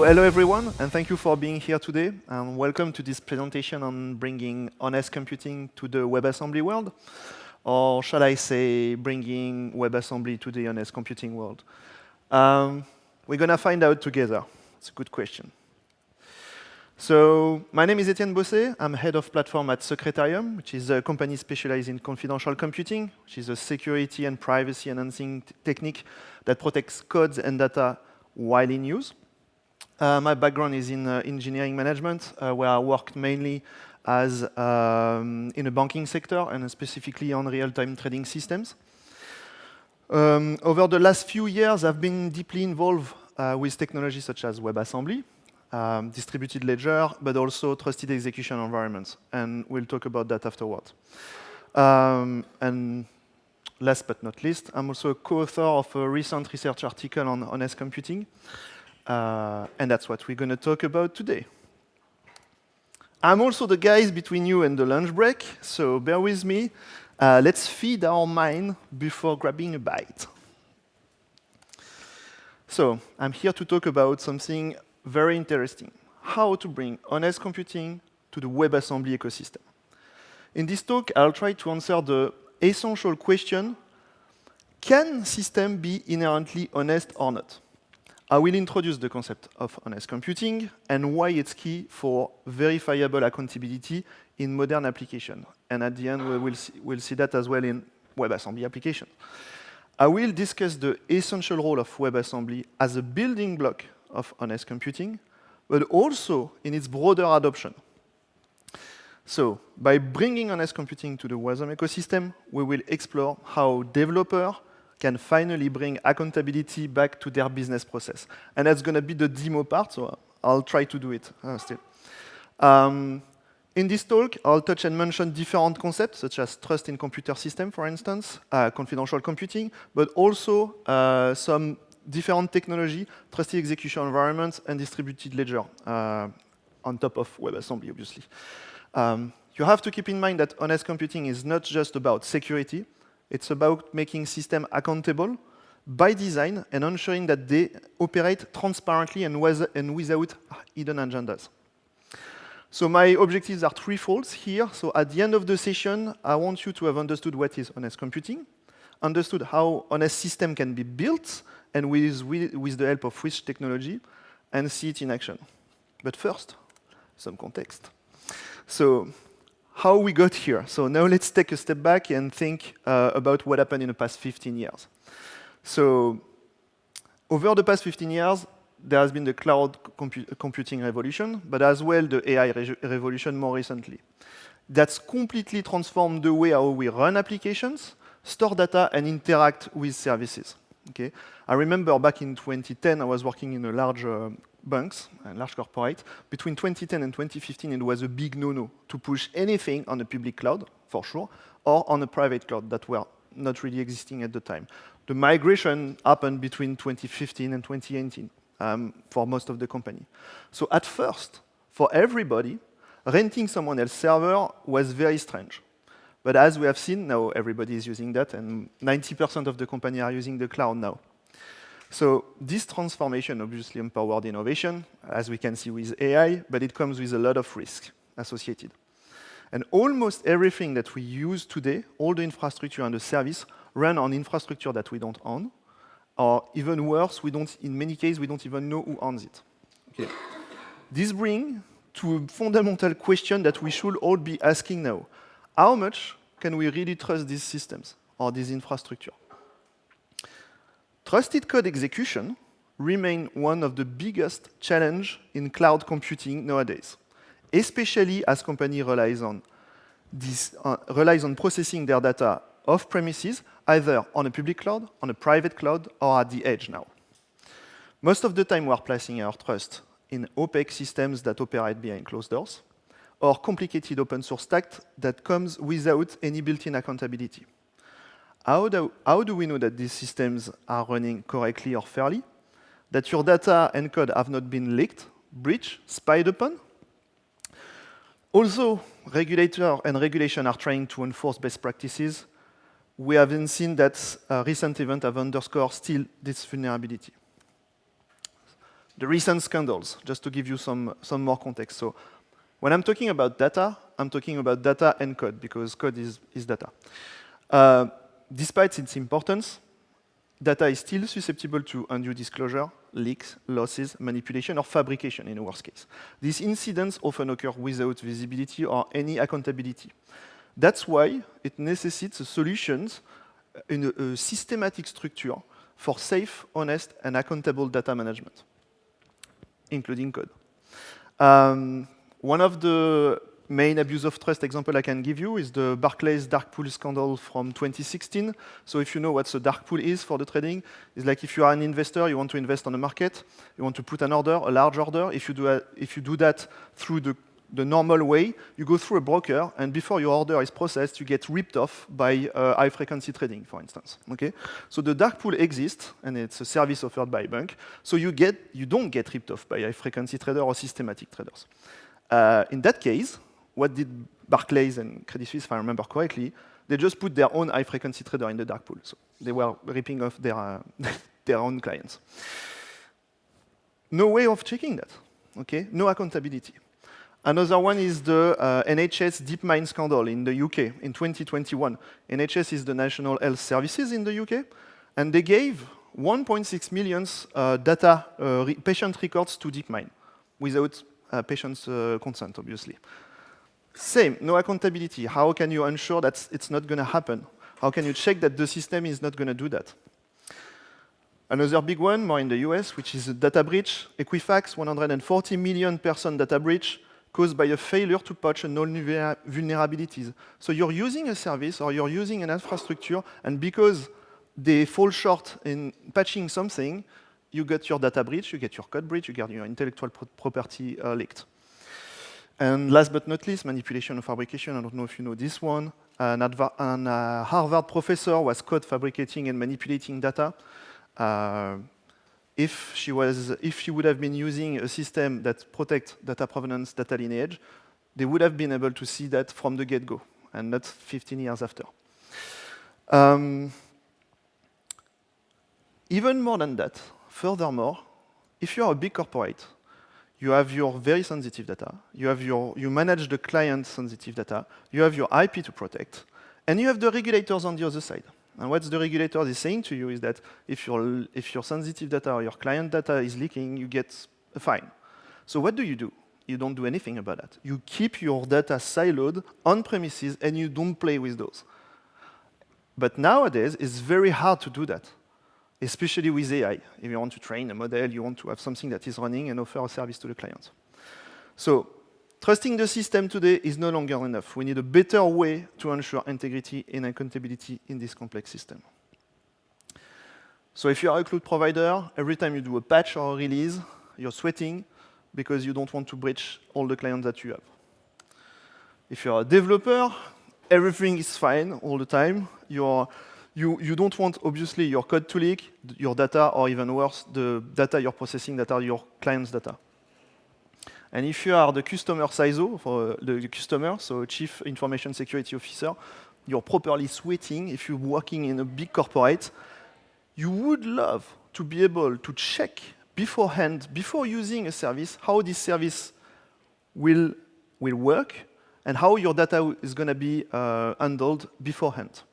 So hello everyone, and thank you for being here today, and welcome to this presentation on bringing honest computing to the WebAssembly world, or shall I say, bringing WebAssembly to the honest computing world. We're going to find out together. It's a good question. So my name is Etienne Bossé. I'm head of platform at Secretarium, which is a company specialized in confidential computing, which is a security and privacy enhancing technique that protects codes and data while in use. My background is in engineering management, where I worked mainly as in the banking sector and specifically on real-time trading systems. Over the last few years, I've been deeply involved with technologies such as WebAssembly, distributed ledger, but also trusted execution environments, and we'll talk about that afterwards. And last but not least, I'm also a co-author of a recent research article on honest computing, and that's what we're going to talk about today. I'm also the guy between you and the lunch break, so bear with me. Let's feed our mind before grabbing a bite. So I'm here to talk about something very interesting: how to bring honest computing to the WebAssembly ecosystem. In this talk, I'll try to answer the essential question: can systems be inherently honest or not? I will introduce the concept of honest computing and why it's key for verifiable accountability in modern applications. And at the end, we'll see that as well in WebAssembly applications. I will discuss the essential role of WebAssembly as a building block of honest computing, but also in its broader adoption. So, by bringing honest computing to the WASM ecosystem, we will explore how developers can finally bring accountability back to their business process. And that's going to be the demo part, so I'll try to do it still. In this talk, I'll touch and mention different concepts, such as trust in computer system, for instance, confidential computing, but also some different technology, trusted execution environments, and distributed ledger on top of WebAssembly, obviously. You have to keep in mind that honest computing is not just about security. It's about making systems accountable by design and ensuring that they operate transparently and without hidden agendas. So my objectives are threefold here. So at the end of the session, I want you to have understood what is honest computing, understood how honest system can be built, and with the help of which technology, and see it in action. But first, some context. So how we got here. So now let's take a step back and think about what happened in the past 15 years. So over the past 15 years, there has been the cloud computing revolution, but as well the AI revolution more recently. That's completely transformed the way how we run applications, store data, and interact with services. Okay? I remember back in 2010, I was working in a large banks and large corporate. Between 2010 and 2015, it was a big no-no to push anything on a public cloud, for sure, or on a private cloud that were not really existing at the time. The migration happened between 2015 and 2018 for most of the company. So at first, for everybody, renting someone else's server was very strange. But as we have seen, now everybody is using that, and 90% of the company are using the cloud now. So this transformation obviously empowered innovation, as we can see with AI, but it comes with a lot of risk associated. And almost everything that we use today, all the infrastructure and the service, run on infrastructure that we don't own, or even worse, in many cases, we don't even know who owns it. Okay. This brings to a fundamental question that we should all be asking now. How much can we really trust these systems or this infrastructure? Trusted code execution remains one of the biggest challenges in cloud computing nowadays, especially as companies relies on processing their data off premises, either on a public cloud, on a private cloud, or at the edge now. Most of the time, we are placing our trust in opaque systems that operate behind closed doors, or complicated open source stack that comes without any built-in accountability. How do we know that these systems are running correctly or fairly? That your data and code have not been leaked, breached, spied upon? Although regulators and regulation are trying to enforce best practices, we haven't seen that recent events have underscored still this vulnerability. the recent scandals, just to give you some more context. So when I'm talking about data, I'm talking about data and code, because code is data. Despite its importance, data is still susceptible to undue disclosure, leaks, losses, manipulation, or fabrication in the worst case. These incidents often occur without visibility or any accountability. That's why it necessitates solutions in a systematic structure for safe, honest, and accountable data management, including code. One of the main abuse of trust example I can give you is the Barclays dark pool scandal from 2016. So if you know what the dark pool is for the trading, it's like if you are an investor, you want to invest on a market, you want to put an order, a large order. If you do that through the normal way, you go through a broker, and before your order is processed, you get ripped off by high-frequency trading, for instance. Okay? So the dark pool exists, and it's a service offered by a bank. So you don't get ripped off by high-frequency traders or systematic traders. In that case, what did Barclays and Credit Suisse, if I remember correctly, they just put their own high-frequency trader in the dark pool. So they were ripping off their own clients. No way of checking that. Okay? No accountability. Another one is the NHS DeepMind scandal in the UK in 2021. NHS is the National Health Services in the UK, and they gave 1.6 million patient records to DeepMind without patient's consent, obviously. Same, no accountability. How can you ensure that it's not going to happen? How can you check that the system is not going to do that? Another big one, more in the US, which is a data breach. Equifax, 140 million person data breach, caused by a failure to patch known vulnerabilities. So you're using a service or you're using an infrastructure, and because they fall short in patching something, you get your data breach, you get your code breach, you get your intellectual property leaked. And last but not least, manipulation and fabrication. I don't know if you know this one. A Harvard professor was caught fabricating and manipulating data. If she would have been using a system that protects data provenance, data lineage, they would have been able to see that from the get-go, and not 15 years after. Even more than that, furthermore, if you are a big corporate, you have your very sensitive data, you manage the client sensitive data, you have your IP to protect, and you have the regulators on the other side. And what the regulator is saying to you is that if your sensitive data or your client data is leaking, you get a fine. So what do? You don't do anything about that. You keep your data siloed on premises, and you don't play with those. But nowadays, it's very hard to do that, especially with AI. If you want to train a model, you want to have something that is running and offer a service to the client. So trusting the system today is no longer enough. We need a better way to ensure integrity and accountability in this complex system. So if you are a cloud provider, every time you do a patch or a release, you're sweating because you don't want to breach all the clients that you have. If you're a developer, everything is fine all the time. You don't want, obviously, your code to leak, your data, or even worse, the data you're processing that are your client's data. And if you are the customer CISO, for the customer, so Chief Information Security Officer, you're properly sweating. If you're working in a big corporate, you would love to be able to check beforehand, before using a service, how this service will work and how your data is going to be handled beforehand.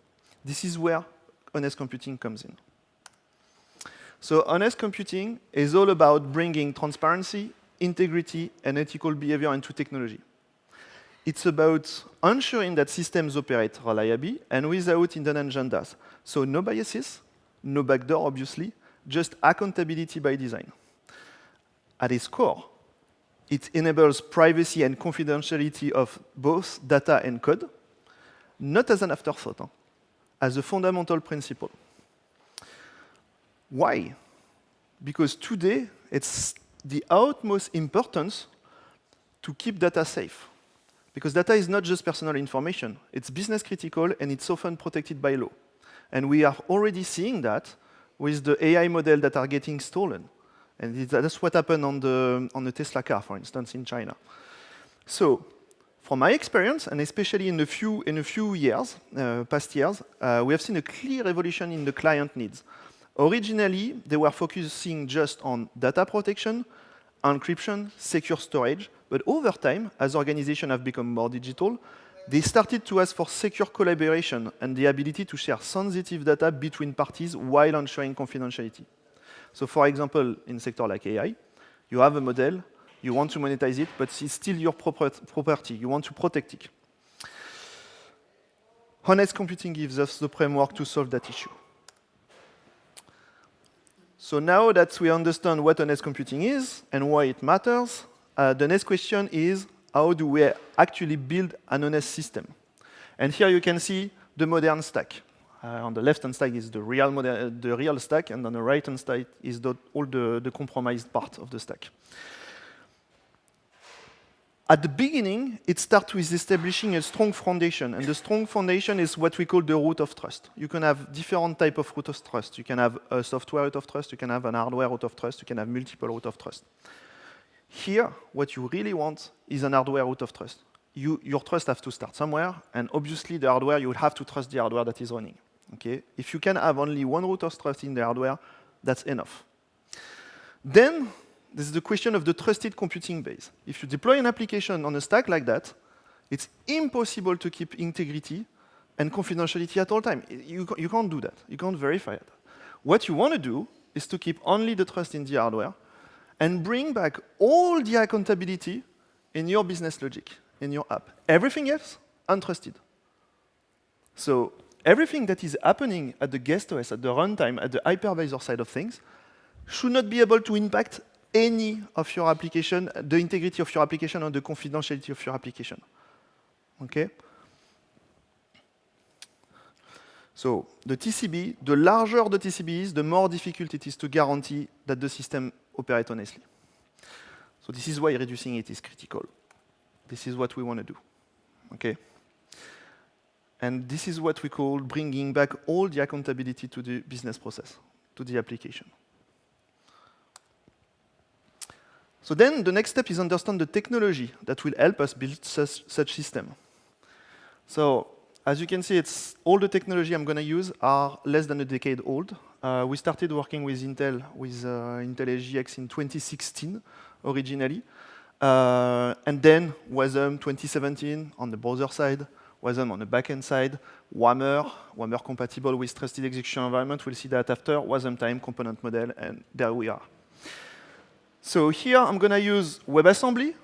This is where honest computing comes in. So honest computing is all about bringing transparency, integrity, and ethical behavior into technology. It's about ensuring that systems operate reliably and without hidden agendas. So no biases, no backdoor, obviously, just accountability by design. At its core, it enables privacy and confidentiality of both data and code, not as an afterthought, as a fundamental principle. Why? Because today, it's the utmost importance to keep data safe. Because data is not just personal information. It's business critical, and it's often protected by law. And we are already seeing that with the AI model that are getting stolen. And that's what happened on the Tesla car, for instance, in China. So, from my experience, and especially in a few years, past years, we have seen a clear evolution in the client needs. Originally, they were focusing just on data protection, encryption, secure storage, but over time, as organizations have become more digital, they started to ask for secure collaboration and the ability to share sensitive data between parties while ensuring confidentiality. So for example, in a sector like AI, you have a model, you want to monetize it, but it's still your property. You want to protect it. Honest computing gives us the framework to solve that issue. So now that we understand what honest computing is and why it matters, the next question is, how do we actually build an honest system? And here you can see the modern stack. On the left-hand side is the real stack, and on the right-hand side is all the compromised part of the stack. At the beginning, it starts with establishing a strong foundation, and the strong foundation is what we call the root of trust. You can have different types of root of trust. You can have a software root of trust, you can have an hardware root of trust, you can have multiple root of trust. Here, what you really want is an hardware root of trust. Your trust has to start somewhere, and obviously the hardware, you will have to trust the hardware that is running. Okay? If you can have only one root of trust in the hardware, that's enough. Then, this is the question of the trusted computing base. If you deploy an application on a stack like that, it's impossible to keep integrity and confidentiality at all times. You can't do that. You can't verify it. What you want to do is to keep only the trust in the hardware and bring back all the accountability in your business logic, in your app. Everything else, untrusted. So everything that is happening at the guest OS, at the runtime, at the hypervisor side of things, should not be able to impact any of your application, the integrity of your application or the confidentiality of your application. Okay? So the TCB, the larger the TCB is, the more difficult it is to guarantee that the system operates honestly. So this is why reducing it is critical. This is what we want to do. Okay? And this is what we call bringing back all the accountability to the business process, to the application. So then the next step is understand the technology that will help us build such system. So as you can see, all the technology I'm going to use are less than a decade old. We started working with Intel, with Intel SGX in 2016 originally. And then Wasm 2017 on the browser side, Wasm on the backend side, Whammer compatible with trusted execution environment. We'll see that after, Wasm time, component model, and there we are. So here I'm going to use WebAssembly,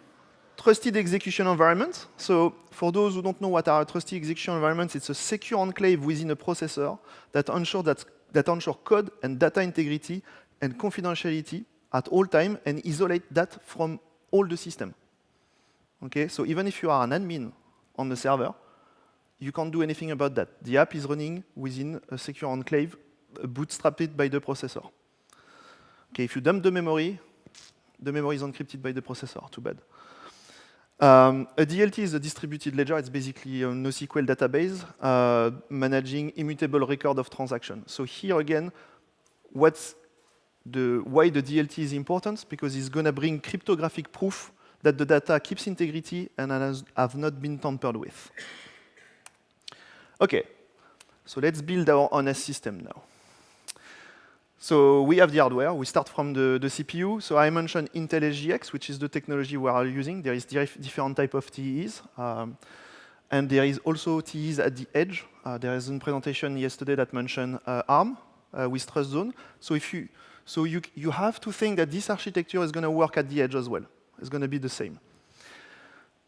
trusted execution environment. So for those who don't know what are trusted execution environments, it's a secure enclave within a processor that ensure code and data integrity and confidentiality at all time and isolate that from all the system. Okay, so even if you are an admin on the server, you can't do anything about that. The app is running within a secure enclave bootstrapped by the processor. Okay, if you dump the memory is encrypted by the processor, too bad. A DLT is a distributed ledger. It's basically a NoSQL database managing immutable record of transaction. So here again, why the DLT is important? Because it's going to bring cryptographic proof that the data keeps integrity and have not been tampered with. Okay, so let's build our honest system now. So we have the hardware. We start from the CPU. So I mentioned Intel SGX, which is the technology we are using. There is different type of TEs. And there is also TEs at the edge. There is a presentation yesterday that mentioned ARM with trust zone. So you have to think that this architecture is going to work at the edge as well. It's going to be the same.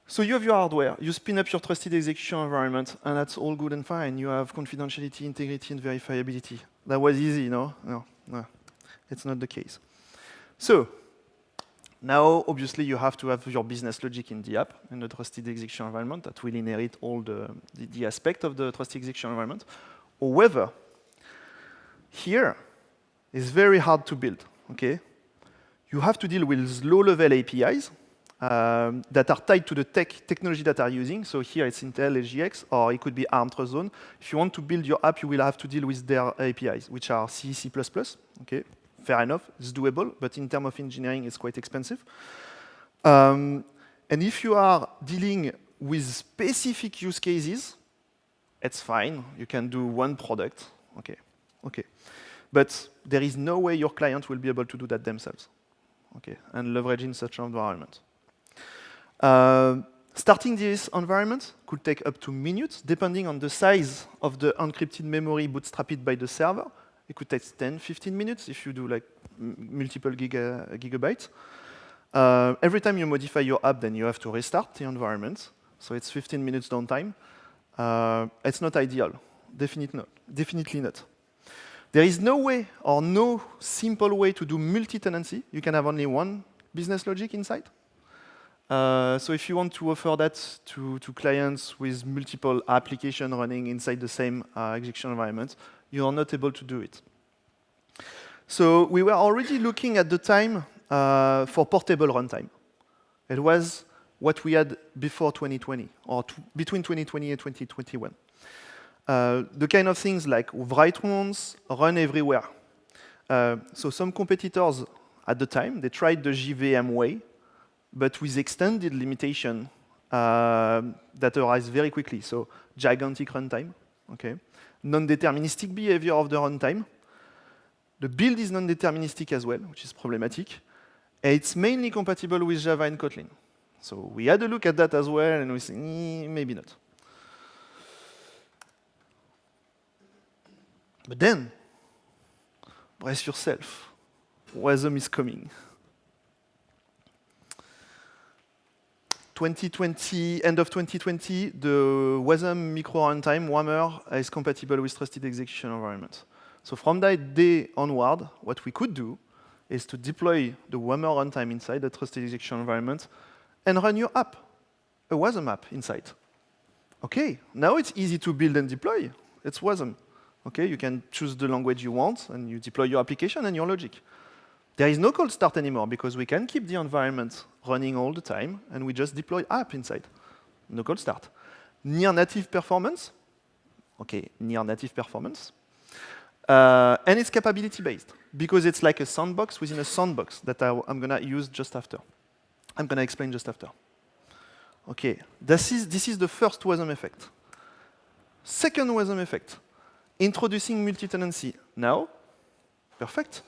So you have your hardware. You spin up your trusted execution environment, and that's all good and fine. You have confidentiality, integrity, and verifiability. That was easy, no? No, it's not the case. So now, obviously, you have to have your business logic in the app, in the trusted execution environment that will inherit all the aspect of the trusted execution environment. However, here is very hard to build. Okay, you have to deal with low-level APIs that are tied to the technology that are using. So here it's Intel SGX, or it could be ARM Trust Zone. If you want to build your app, you will have to deal with their APIs, which are C, C++. Okay, fair enough, it's doable, but in terms of engineering, it's quite expensive. And if you are dealing with specific use cases, it's fine. You can do one product. Okay. But there is no way your client will be able to do that themselves, okay, and leveraging such an environment. Starting this environment could take up to minutes, depending on the size of the encrypted memory bootstrapped by the server. It could take 10, 15 minutes if you do like multiple gigabytes. Every time you modify your app, then you have to restart the environment. So it's 15 minutes downtime. It's not ideal. Definitely not. There is no way or no simple way to do multi-tenancy. You can have only one business logic inside. So if you want to offer that to clients with multiple applications running inside the same execution environment, you are not able to do it. So we were already looking at the time for portable runtime. It was what we had before 2020, or between 2020 and 2021. The kind of things like write once, run everywhere. So some competitors at the time, they tried the JVM way, but with extended limitation that arise very quickly. So gigantic runtime, okay? Non-deterministic behavior of the runtime. The build is non-deterministic as well, which is problematic. And it's mainly compatible with Java and Kotlin. So we had a look at that as well, and we said, maybe not. But then, brace yourself. Wasm is coming. 2020, end of 2020, the Wasm micro runtime, WAMR, is compatible with trusted execution environment. So from that day onward, what we could do is to deploy the WAMR runtime inside the trusted execution environment and run your app, a Wasm app inside. Okay, now it's easy to build and deploy. It's Wasm. Okay, you can choose the language you want, and you deploy your application and your logic. There is no cold start anymore, because we can keep the environment running all the time, and we just deploy app inside. No cold start. Near native performance. Okay, near native performance. And it's capability based, because it's like a sandbox within a sandbox that I'm going to use just after. I'm going to explain just after. Okay, this is the first Wasm effect. Second Wasm effect, introducing multi-tenancy. Now, perfect.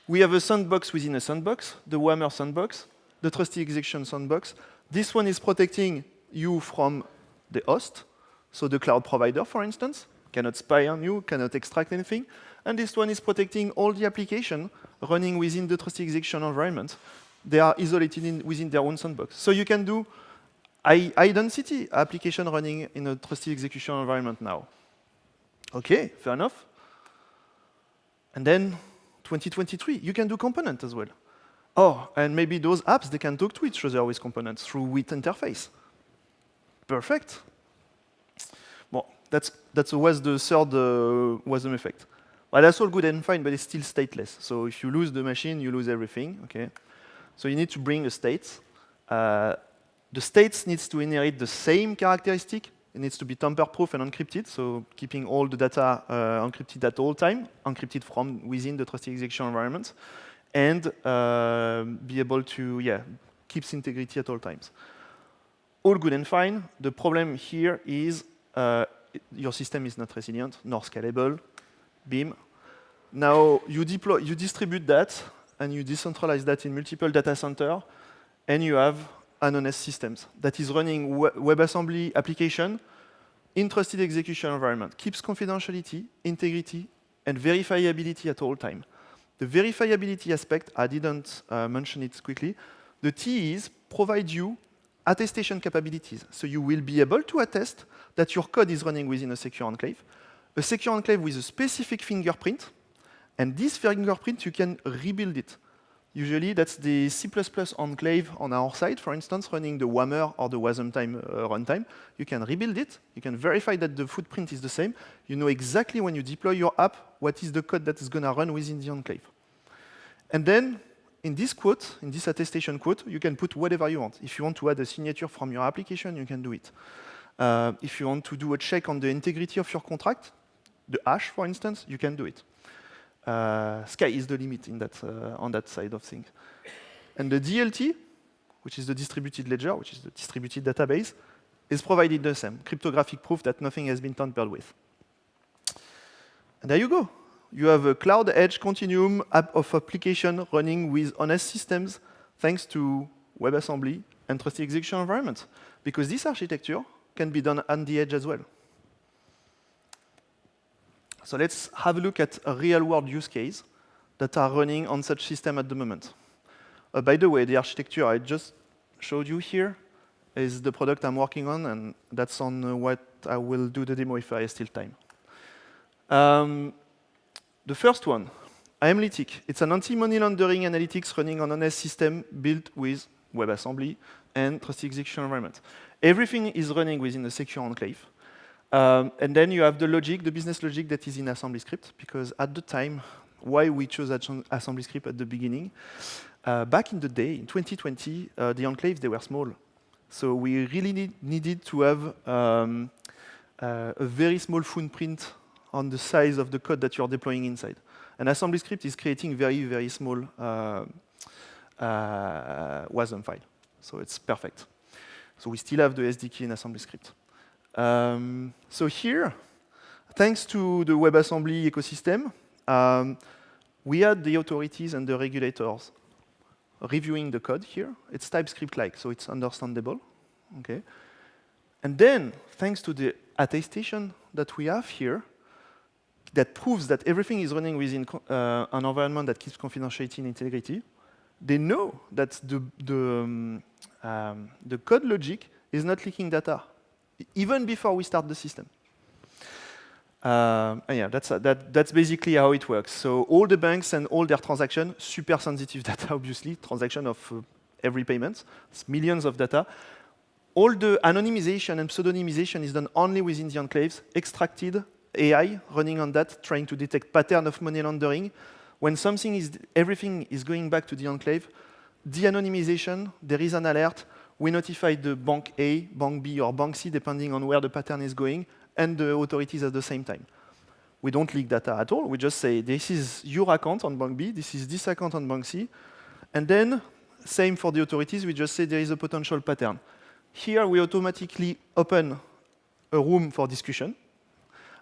We have a sandbox within a sandbox, the WAMR sandbox, the trusted execution sandbox. This one is protecting you from the host, so the cloud provider, for instance, cannot spy on you, cannot extract anything. And this one is protecting all the application running within the trusted execution environment. They are isolated within their own sandbox. So you can do high-density application running in a trusted execution environment now. Okay, fair enough. And then 2023, you can do component as well. Oh, and maybe those apps, they can talk to each other with components through WIT interface. Perfect. Well, that was the third Wasm effect. Well, that's all good and fine, but it's still stateless. So if you lose the machine, you lose everything. Okay. So you need to bring a state. The states needs to inherit the same characteristic. It needs to be tamper-proof and encrypted, so keeping all the data encrypted at all time, encrypted from within the trusted execution environment, and be able to, keep integrity at all times. All good and fine. The problem here is your system is not resilient nor scalable. Beam. Now you distribute that, and you decentralize that in multiple data centers, and you have anonymous systems that is running WebAssembly application in trusted execution environment. Keeps confidentiality, integrity, and verifiability at all time. The verifiability aspect, I didn't mention it quickly. The T is provide you attestation capabilities. So you will be able to attest that your code is running within a secure enclave with a specific fingerprint, and this fingerprint, you can rebuild it. Usually, that's the C++ enclave on our side, for instance, running the WAMR or the Wasm runtime. You can rebuild it. You can verify that the footprint is the same. You know exactly when you deploy your app, what is the code that is going to run within the enclave. And then, in this quote, in this attestation quote, you can put whatever you want. If you want to add a signature from your application, you can do it. If you want to do a check on the integrity of your contract, the hash, for instance, you can do it. Sky is the limit in that, on that side of things. And the DLT, which is the distributed ledger, which is the distributed database, is provided the same, cryptographic proof that nothing has been tampered with. And there you go. you have a cloud edge continuum of application running with honest systems thanks to WebAssembly and trusted execution environments. Because this architecture can be done on the edge as well. So let's have a look at a real-world use case that are running on such system at the moment. By the way, the architecture I just showed you here is the product I'm working on, and that's on what I will do the demo if I have still time. The first one, Analytic. It's an anti-money laundering analytics running on an S system built with WebAssembly and trusted execution environment. Everything is running within a secure enclave. And then you have the logic, the business logic that is in assembly script, because at the time, why we chose assembly script at the beginning, back in the day, in 2020, the enclaves, they were small. So we really needed to have a very small footprint on the size of the code that you're deploying inside. And assembly script is creating very, very small WASM file. So it's perfect. So we still have the SDK in assembly script. So here, thanks to the WebAssembly ecosystem, we had the authorities and the regulators reviewing the code here. It's TypeScript-like, so it's understandable. Okay. And then, thanks to the attestation that we have here, that proves that everything is running within an environment that keeps confidentiality and integrity, they know that the code logic is not leaking data, even before we start the system. And yeah, that's basically how it works. So all the banks and all their transactions, super sensitive data, obviously, transaction of every payment, it's millions of data. All the anonymization and pseudonymization is done only within the enclaves, extracted, AI running on that, trying to detect pattern of money laundering. When everything is going back to the enclave, de-anonymization, there is an alert, we notify the bank A, bank B, or bank C, depending on where the pattern is going, and the authorities at the same time. We don't leak data at all, we just say, this is your account on bank B, this is this account on bank C, and then, same for the authorities, we just say there is a potential pattern. Here, we automatically open a room for discussion,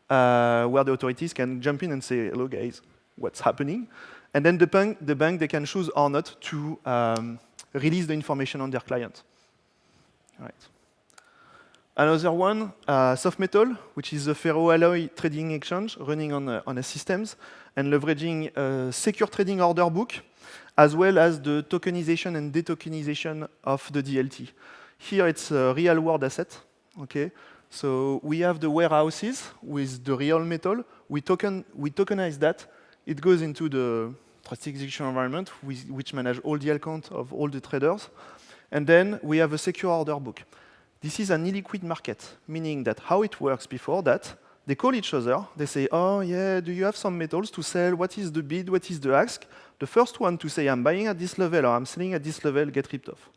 where the authorities can jump in and say, hello guys, what's happening? And then the bank, they can choose or not to release the information on their client. All right. Another one, Soft Metal, which is a ferroalloy trading exchange running on a systems and leveraging a secure trading order book, as well as the tokenization and detokenization of the DLT. Here it's a real-world asset. Okay. So we have the warehouses with the real metal. We tokenize that. It goes into the trusted execution environment, which manage all the account of all the traders. And then we have a secure order book. This is an illiquid market, meaning that how it works before that, they call each other. They say, oh, yeah, do you have some metals to sell? What is the bid? What is the ask? The first one to say, I'm buying at this level or I'm selling at this level, get ripped off.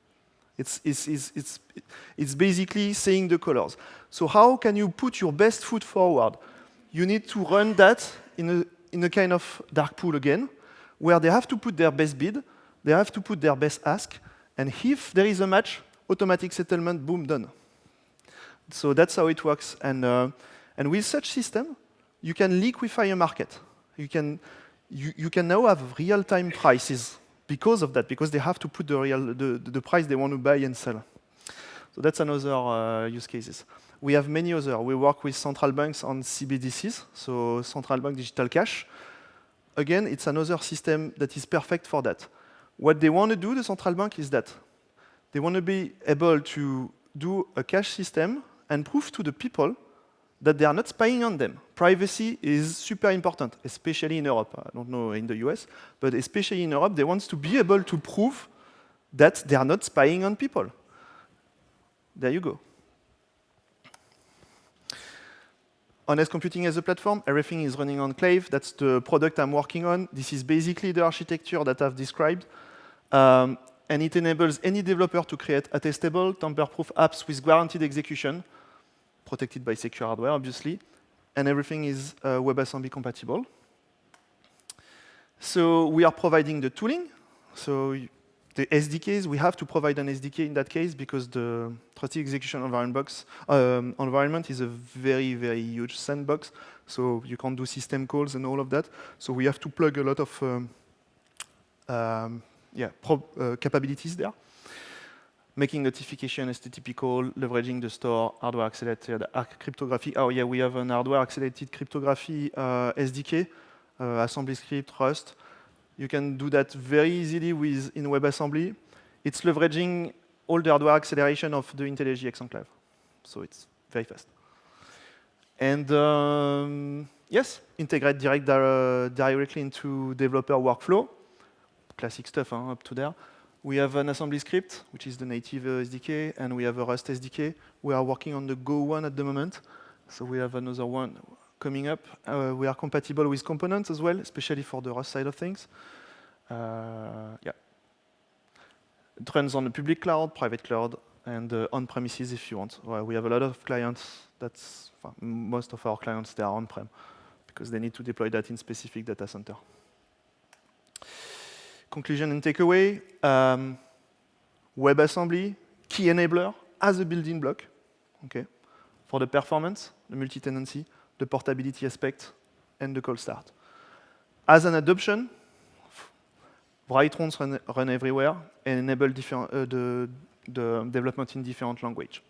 It's basically saying the colors. So how can you put your best foot forward? You need to run that in a kind of dark pool again, where they have to put their best bid, they have to put their best ask, and if there is a match, automatic settlement, boom, done. So that's how it works. And with such system, you can liquefy a market. You can now have real-time prices because of that, because they have to put the price they want to buy and sell. So that's another use cases. We have many other. We work with central banks on CBDCs, so central bank digital cash. Again, it's another system that is perfect for that. What they want to do, the central bank, is that they want to be able to do a cash system and prove to the people that they are not spying on them. Privacy is super important, especially in Europe. I don't know in the US, but especially in Europe, they want to be able to prove that they are not spying on people. There you go. Honest computing as a platform, everything is running on Klave. That's the product I'm working on. This is basically the architecture that I've described. And it enables any developer to create attestable, tamper-proof apps with guaranteed execution, protected by secure hardware, obviously. And everything is WebAssembly compatible. So we are providing the tooling. So the SDKs, we have to provide an SDK in that case because the trusted execution environment is a very, very huge sandbox. So you can't do system calls and all of that. So we have to plug a lot of capabilities there. Making notification HTTP call, leveraging the store, hardware accelerated cryptography. Oh yeah, we have an hardware accelerated cryptography SDK, assembly script, Rust. You can do that very easily in WebAssembly. It's leveraging all the hardware acceleration of the IntelliJ enclave. So it's very fast. And yes, integrate directly into developer workflow. Classic stuff up to there. We have an assembly script, which is the native SDK, and we have a Rust SDK. We are working on the Go one at the moment. So we have another one coming up. We are compatible with components as well, especially for the Rust side of things. Yeah. It runs on the public cloud, private cloud, and on-premises if you want. Well, we have a lot of clients. Most of our clients, they are on-prem because they need to deploy that in specific data center. Conclusion and takeaway, WebAssembly, key enabler as a building block, okay, for the performance, the multi-tenancy, the portability aspect, and the cold start. As an adoption, Write-runs run everywhere and enable the development in different language.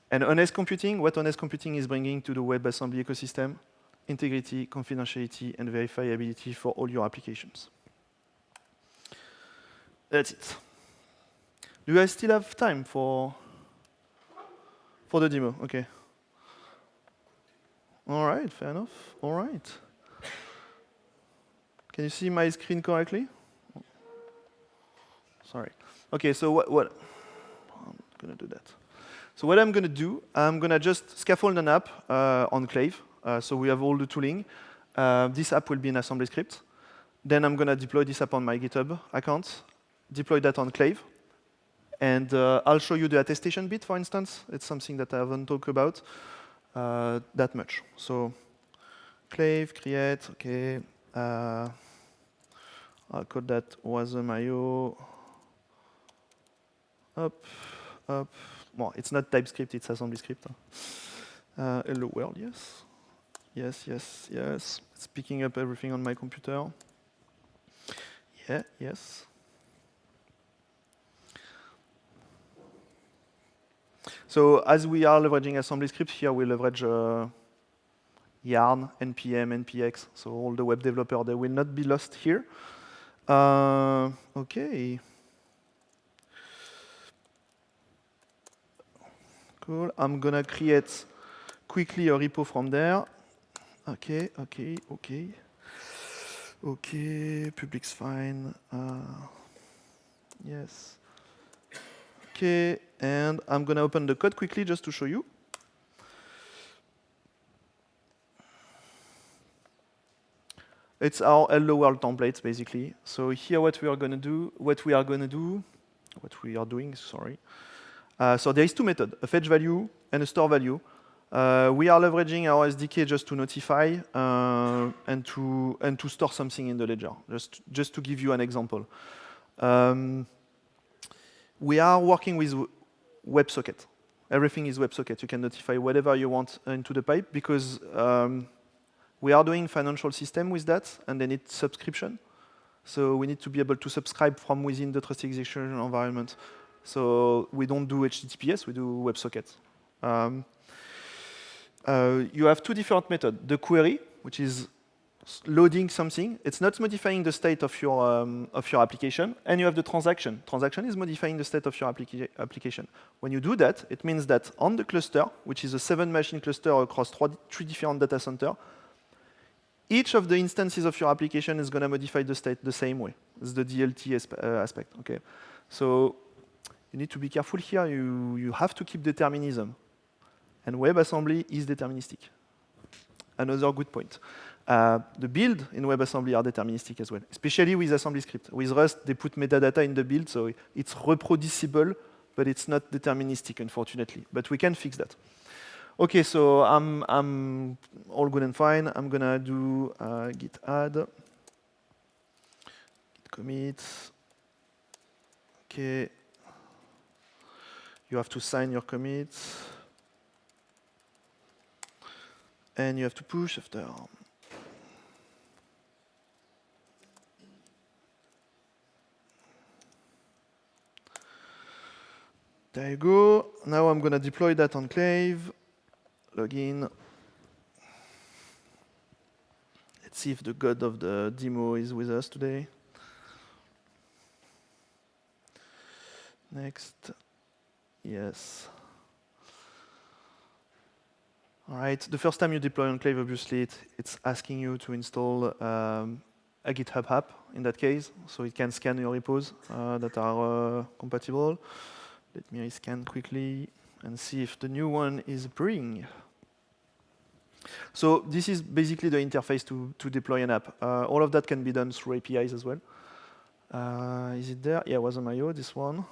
And honest computing, what honest computing is bringing to the WebAssembly ecosystem, integrity, confidentiality, and verifiability for all your applications. That's it. Do I still have time for the demo? Okay. All right, fair enough. All right. Can you see my screen correctly? Sorry. Okay, so what I'm gonna do that. So what I'm gonna do, I'm gonna just scaffold an app on Klave. So we have all the tooling. This app will be an assembly script. Then I'm gonna deploy this app on my GitHub account, deploy that on Klave, and I'll show you the attestation bit, for instance. It's something that I haven't talked about that much. So Klave, create, okay. I'll call that Wasm IO. Up. Well, it's not TypeScript, it's assembly script. Hello world, yes. Yes. It's picking up everything on my computer. Yeah, yes. So as we are leveraging assembly script here, we leverage yarn, npm, npx. So all the web developers, they will not be lost here. Okay. Cool. I'm gonna create quickly a repo from there. Okay. Public's fine. Yes. Okay, and I'm gonna open the code quickly just to show you. It's our hello world templates basically. So here what we are doing, sorry. So there is two methods, a fetch value and a store value. We are leveraging our SDK just to notify and to store something in the ledger, just to give you an example. We are working with WebSocket. Everything is WebSocket. You can notify whatever you want into the pipe because we are doing financial system with that, and they need subscription. So we need to be able to subscribe from within the trusted execution environment. So we don't do HTTPS, we do WebSocket. You have two different methods. The query, which is loading something. It's not modifying the state of your application. And you have the transaction. Transaction is modifying the state of your application. When you do that, it means that on the cluster, which is a 7-machine cluster across three different data centers, each of the instances of your application is going to modify the state the same way. It's the DLT aspect. Okay. So you need to be careful here. You have to keep determinism. And WebAssembly is deterministic. Another good point. The build in WebAssembly are deterministic as well, especially with assembly script. With Rust, they put metadata in the build, so it's reproducible, but it's not deterministic, unfortunately. But we can fix that. Okay, so I'm all good and fine. I'm gonna do git add, git commit. Okay. You have to sign your commits. And you have to push after. There you go. Now I'm going to deploy that on Klave. Login. Let's see if the god of the demo is with us today. Next. Yes. All right. The first time you deploy on Klave, obviously, it's asking you to install a GitHub app in that case, so it can scan your repos that are compatible. Let me scan quickly and see if the new one is brewing. So this is basically the interface to deploy an app. All of that can be done through APIs as well. Is it there? Yeah, Wasm I, this one.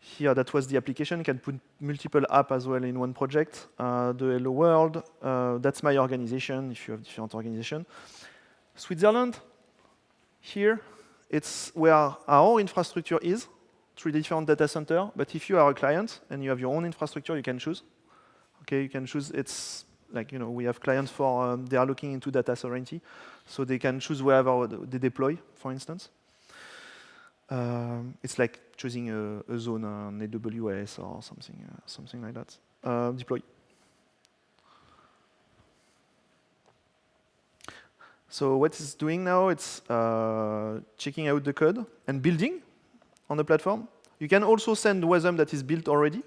Here, that was the application. You can put multiple apps as well in one project. The Hello World, that's my organization, if you have different organization. Switzerland, here, it's where our infrastructure is, 3 different data centers. But if you are a client and you have your own infrastructure, you can choose. Okay, you can choose. It's like, we have clients for, they are looking into data sovereignty. So they can choose wherever they deploy, for instance. It's like choosing a zone on AWS or something like that. Deploy. So what it's doing now, it's checking out the code and building on the platform. You can also send Wasm that is built already.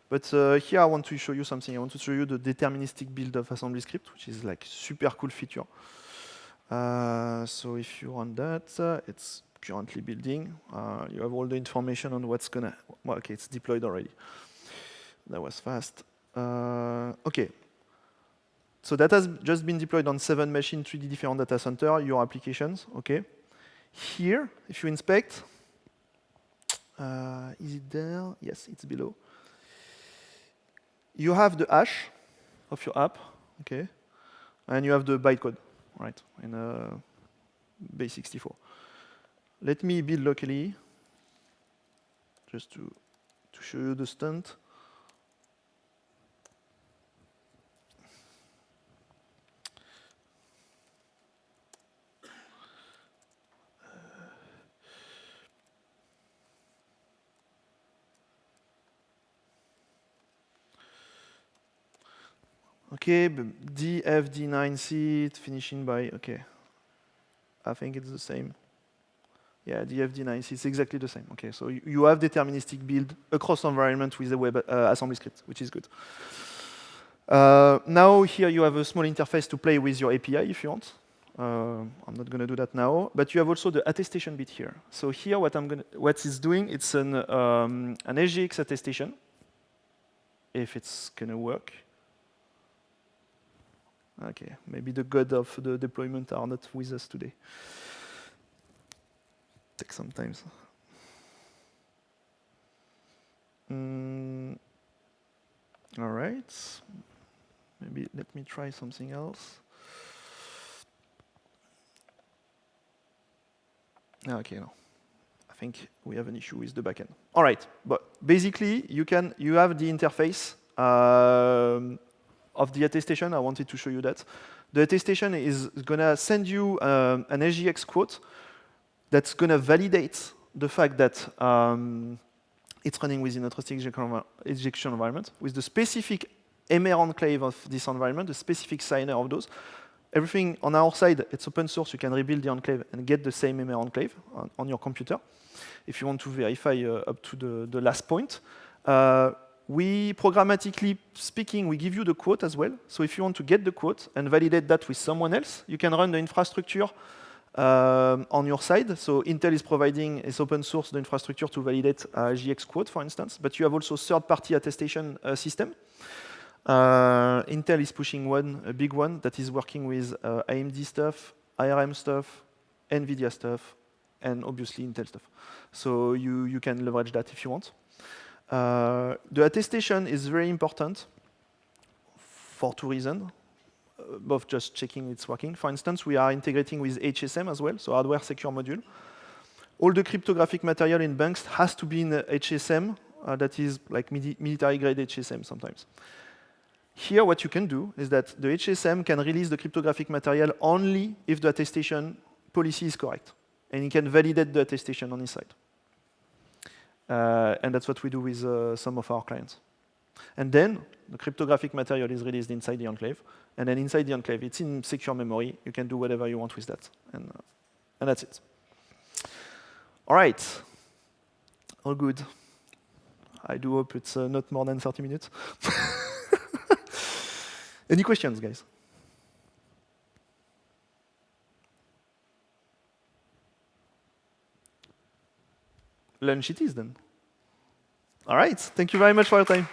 But here I want to show you something. I want to show you the deterministic build of assembly script, which is like super cool feature. So if you run that, it's currently building. You have all the information on what's gonna. Well, okay, it's deployed already. That was fast. Okay. So that has just been deployed on 7 machines, 3 different data centers, your applications. Okay. Here, if you inspect, is it there? Yes, it's below. You have the hash of your app, okay, and you have the bytecode, right, in base64. Let me build locally, just to show you the stunt. Okay, DFD9C, finishing by, okay. I think it's the same. Yeah, DFD9C, it's exactly the same. Okay, so you have deterministic build across environment with the WebAssembly script, which is good. Now here you have a small interface to play with your API if you want. I'm not going to do that now, but you have also the attestation bit here. So here what it's doing, it's an SGX attestation, if it's going to work. Okay, maybe the god of the deployment are not with us today. Takes some time. All right. Maybe let me try something else. Okay, no. I think we have an issue with the backend. All right, but basically you have the interface of the attestation. I wanted to show you that. The attestation is gonna send you an SGX quote that's gonna validate the fact that it's running within a trusted execution environment with the specific MR enclave of this environment, the specific signer of those. Everything on our side, it's open source. You can rebuild the enclave and get the same MR enclave on your computer if you want to verify up to the last point. We, programmatically speaking, we give you the quote as well. So if you want to get the quote and validate that with someone else, you can run the infrastructure on your side. So Intel is providing, it's open source, the infrastructure to validate GX quote, for instance. But you have also third-party attestation system. Intel is pushing a big one that is working with AMD stuff, ARM stuff, NVIDIA stuff, and obviously Intel stuff. So you can leverage that if you want. The attestation is very important for 2 reasons, both just checking it's working. For instance, we are integrating with HSM as well, so hardware secure module. All the cryptographic material in banks has to be in HSM, that is like military-grade HSM sometimes. Here, what you can do is that the HSM can release the cryptographic material only if the attestation policy is correct. And it can validate the attestation on his side. And that's what we do with some of our clients. And then the cryptographic material is released inside the enclave. And then inside the enclave, it's in secure memory. You can do whatever you want with that. And that's it. All right. All good. I do hope it's not more than 30 minutes. Any questions, guys? Lunch it is then. All right. Thank you very much for your time.